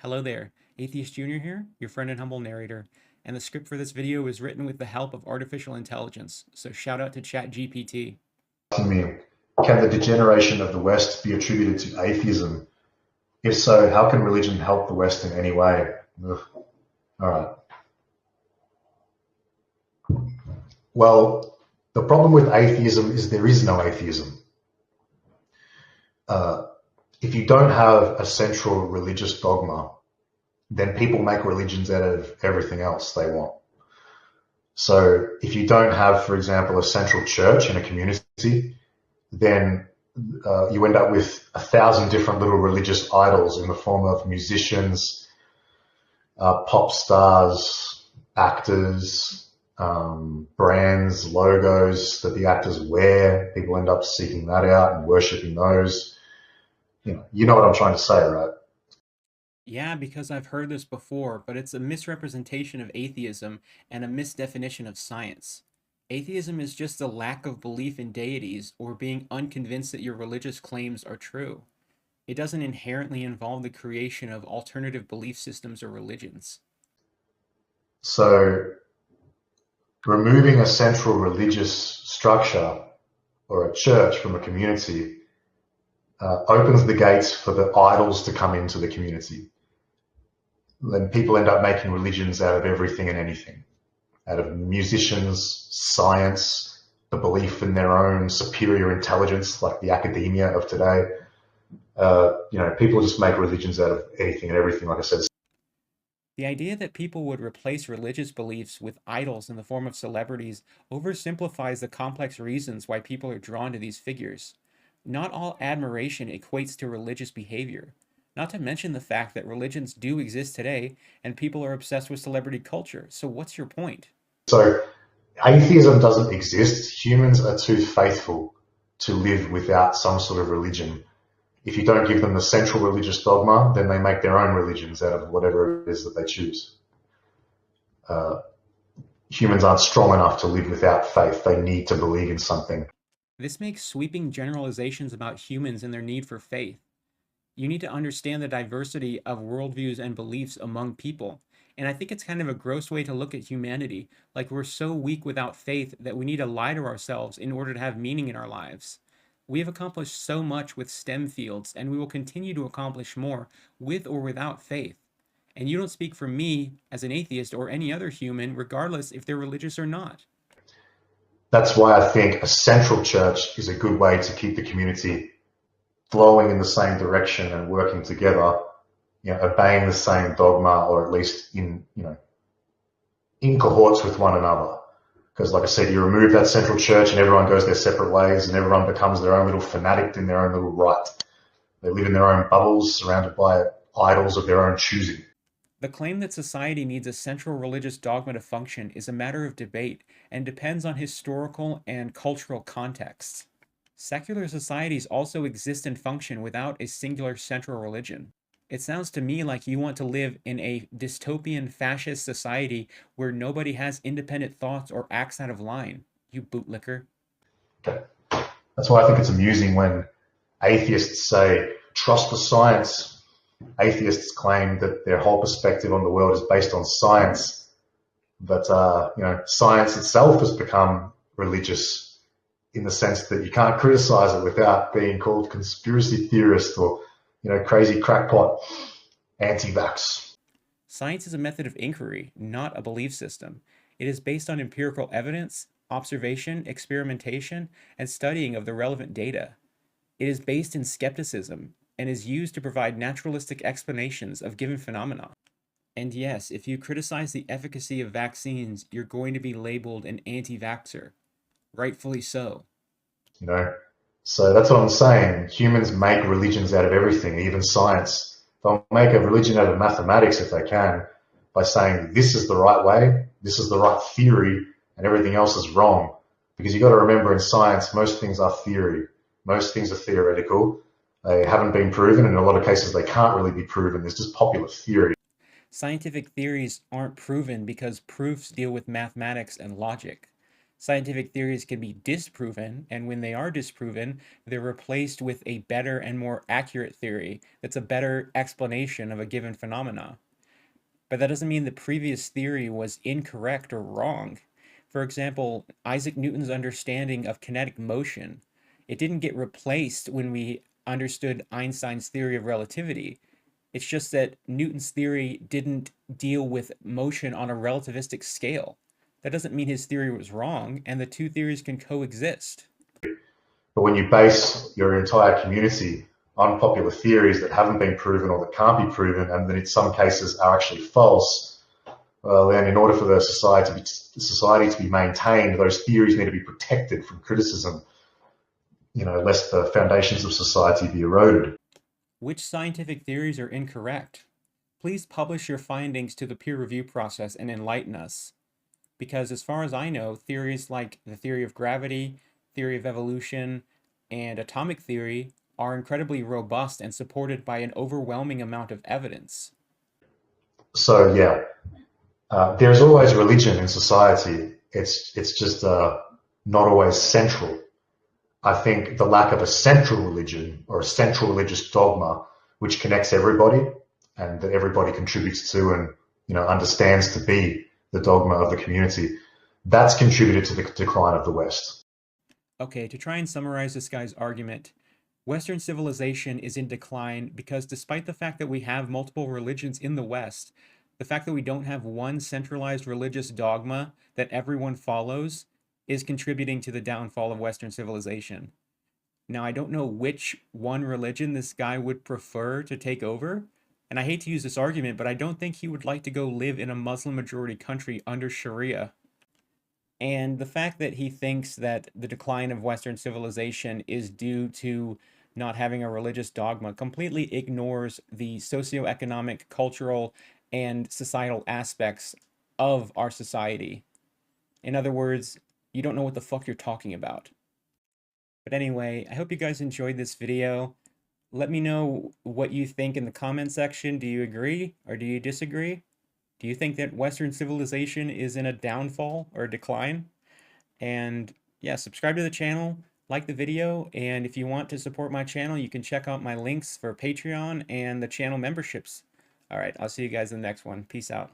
Hello there, AtheistJunior here, your friend and humble narrator, and the script for this video is written with the help of artificial intelligence, so shout out to ChatGPT. Asking me, can the degeneration of the West be attributed to atheism? If so, how can religion help the West in any way? Ugh. All right. Well, the problem with atheism is there is no atheism. If you don't have a central religious dogma, then people make religions out of everything else they want. So if you don't have, for example, a central church in a community, then you end up with 1,000 different little religious idols in the form of musicians, pop stars, actors, brands, logos that the actors wear. People end up seeking that out and worshiping those. You know what I'm trying to say, right? Yeah, because I've heard this before, but it's a misrepresentation of atheism and a misdefinition of science. Atheism is just a lack of belief in deities or being unconvinced that your religious claims are true. It doesn't inherently involve the creation of alternative belief systems or religions. So removing a central religious structure or a church from a community opens the gates for the idols to come into the community. Then people end up making religions out of everything and anything, out of musicians, science, the belief in their own superior intelligence, like the academia of today. People just make religions out of anything and everything, like I said. The idea that people would replace religious beliefs with idols in the form of celebrities oversimplifies the complex reasons why people are drawn to these figures. Not all admiration equates to religious behavior, not to mention the fact that religions do exist today and people are obsessed with celebrity culture. So what's your point? So atheism doesn't exist. Humans are too faithful to live without some sort of religion. If you don't give them the central religious dogma, then they make their own religions out of whatever it is that they choose. Humans aren't strong enough to live without faith. They need to believe in something. This makes sweeping generalizations about humans and their need for faith. You need to understand the diversity of worldviews and beliefs among people. And I think it's kind of a gross way to look at humanity, like we're so weak without faith that we need to lie to ourselves in order to have meaning in our lives. We have accomplished so much with STEM fields, and we will continue to accomplish more with or without faith. And you don't speak for me as an atheist or any other human, regardless if they're religious or not. That's why I think a central church is a good way to keep the community flowing in the same direction and working together, obeying the same dogma, or at least in cohorts with one another. Because like I said, you remove that central church and everyone goes their separate ways and everyone becomes their own little fanatic in their own little right. They live in their own bubbles surrounded by idols of their own choosing. The claim that society needs a central religious dogma to function is a matter of debate and depends on historical and cultural contexts. Secular societies also exist and function without a singular central religion. It sounds to me like you want to live in a dystopian fascist society where nobody has independent thoughts or acts out of line, you bootlicker. Okay. That's why I think it's amusing when atheists say, trust the science. Atheists claim that their whole perspective on the world is based on science, but science itself has become religious in the sense that you can't criticize it without being called conspiracy theorist or crazy crackpot, anti-vax. Science is a method of inquiry, not a belief system. It is based on empirical evidence, observation, experimentation, and studying of the relevant data. It is based in skepticism and is used to provide naturalistic explanations of given phenomena. And yes, if you criticize the efficacy of vaccines, you're going to be labeled an anti-vaxxer. Rightfully so. So that's what I'm saying. Humans make religions out of everything, even science. They'll make a religion out of mathematics if they can, by saying this is the right way, this is the right theory, and everything else is wrong. Because you've got to remember, in science, most things are theory. Most things are theoretical. They haven't been proven, and in a lot of cases they can't really be proven. There's just popular theory. Scientific theories aren't proven because proofs deal with mathematics and logic. Scientific theories can be disproven, and when they are disproven, they're replaced with a better and more accurate theory that's a better explanation of a given phenomena. But that doesn't mean the previous theory was incorrect or wrong. For example, Isaac Newton's understanding of kinetic motion, it didn't get replaced when we understood Einstein's theory of relativity. It's just that Newton's theory didn't deal with motion on a relativistic scale. That doesn't mean his theory was wrong, and the two theories can coexist. But when you base your entire community on popular theories that haven't been proven or that can't be proven, and that in some cases are actually false, well, then in order for the society to be maintained, those theories need to be protected from criticism, lest the foundations of society be eroded. Which scientific theories are incorrect? Please publish your findings to the peer review process and enlighten us. Because as far as I know, theories like the theory of gravity, theory of evolution, and atomic theory are incredibly robust and supported by an overwhelming amount of evidence. So yeah, there's always religion in society. It's just not always central. I think the lack of a central religion or a central religious dogma which connects everybody and that everybody contributes to and understands to be the dogma of the community, that's contributed to the decline of the West. Okay, to try and summarize this guy's argument, Western civilization is in decline because despite the fact that we have multiple religions in the West, the fact that we don't have one centralized religious dogma that everyone follows is contributing to the downfall of Western civilization. Now, I don't know which one religion this guy would prefer to take over, and I hate to use this argument, but I don't think he would like to go live in a Muslim-majority country under Sharia. And the fact that he thinks that the decline of Western civilization is due to not having a religious dogma completely ignores the socioeconomic, cultural, and societal aspects of our society. In other words, you don't know what the fuck you're talking about. But anyway, I hope you guys enjoyed this video. Let me know what you think in the comment section. Do you agree or do you disagree? Do you think that Western civilization is in a downfall or a decline? And yeah, subscribe to the channel, like the video, and if you want to support my channel, you can check out my links for Patreon and the channel memberships. All right, I'll see you guys in the next one. Peace out.